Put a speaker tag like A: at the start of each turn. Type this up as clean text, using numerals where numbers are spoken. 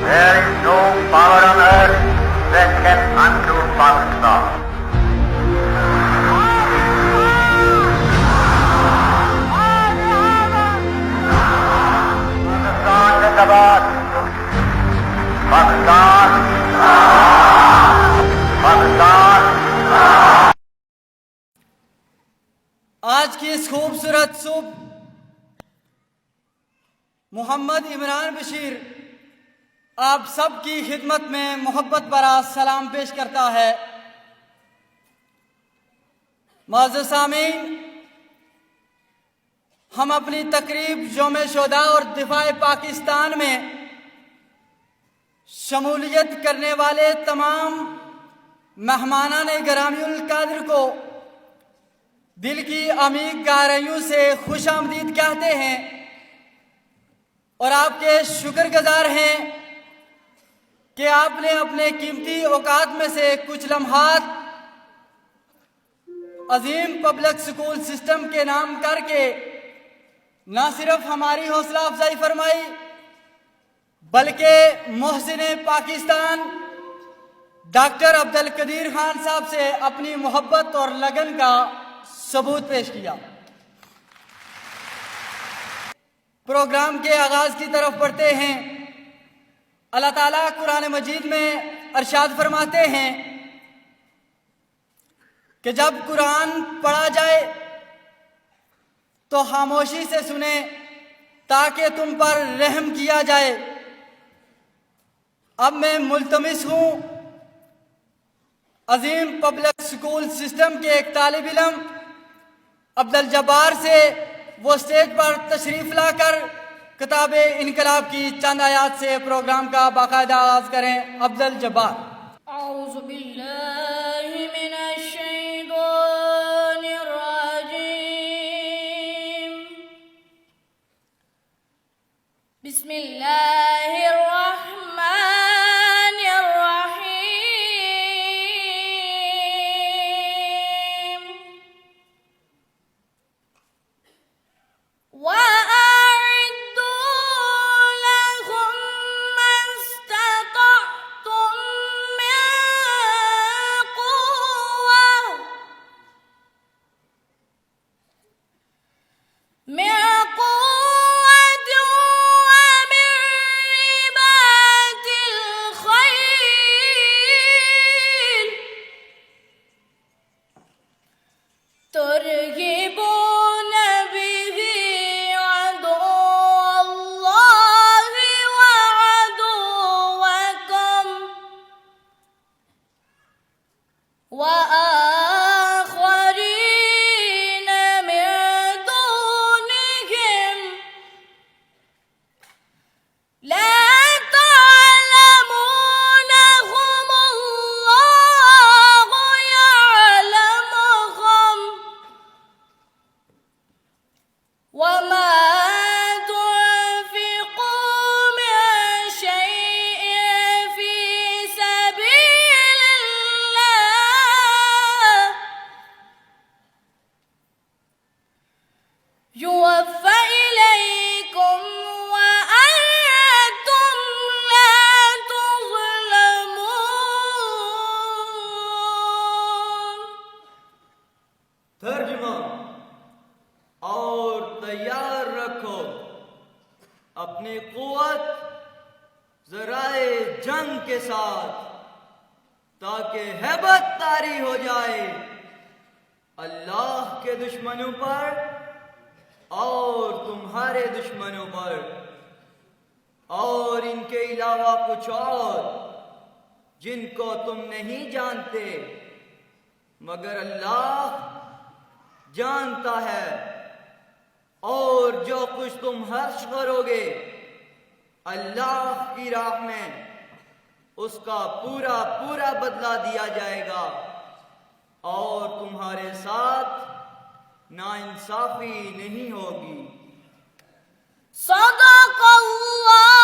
A: There is no power on earth that can undo Pakistan. Pakistan Zindabad. Pakistan. Pakistan.
B: آج کی اس خوبصورت صبح محمد عمران بشیر آپ سب کی خدمت میں محبت بھرا سلام پیش کرتا ہے۔ معزز سامعین، ہم اپنی تقریب یوم شہداء اور دفاع پاکستان میں شمولیت کرنے والے تمام مہمانان گرامی القدر کو دل کی عمیق گہرائیوں سے خوش آمدید کہتے ہیں اور آپ کے شکر گزار ہیں کہ آپ نے اپنے قیمتی اوقات میں سے کچھ لمحات عظیم پبلک سکول سسٹم کے نام کر کے نہ صرف ہماری حوصلہ افزائی فرمائی بلکہ محسن پاکستان ڈاکٹر عبدالقدیر خان صاحب سے اپنی محبت اور لگن کا ثبوت پیش کیا۔ پروگرام کے آغاز کی طرف بڑھتے ہیں۔ اللہ تعالیٰ قرآن مجید میں ارشاد فرماتے ہیں کہ جب قرآن پڑھا جائے تو خاموشی سے سنیں تاکہ تم پر رحم کیا جائے۔ اب میں ملتمس ہوں عظیم پبلک سکول سسٹم کے ایک طالب علم عبدالجبار سے وہ اسٹیج پر تشریف لا کر کتاب انقلاب کی چند آیات سے پروگرام کا باقاعدہ آغاز کریں۔ عبدالجبار۔
C: اعوذ باللہ من الشیطان الرجیم، بسم اللہ الرحمن الرحیم،
D: ترجمہ اور تیار رکھو اپنی قوت ذرائع جنگ کے ساتھ تاکہ ہیبت طاری ہو جائے اللہ کے دشمنوں پر اور تمہارے دشمنوں پر اور ان کے علاوہ کچھ اور جن کو تم نہیں جانتے مگر اللہ جانتا ہے، اور جو کچھ تم خرچ کرو گے اللہ کی راہ میں اس کا پورا پورا بدلہ دیا جائے گا، اور تمہارے ساتھ ناانصافی نہیں ہوگی۔
C: صدق اللہ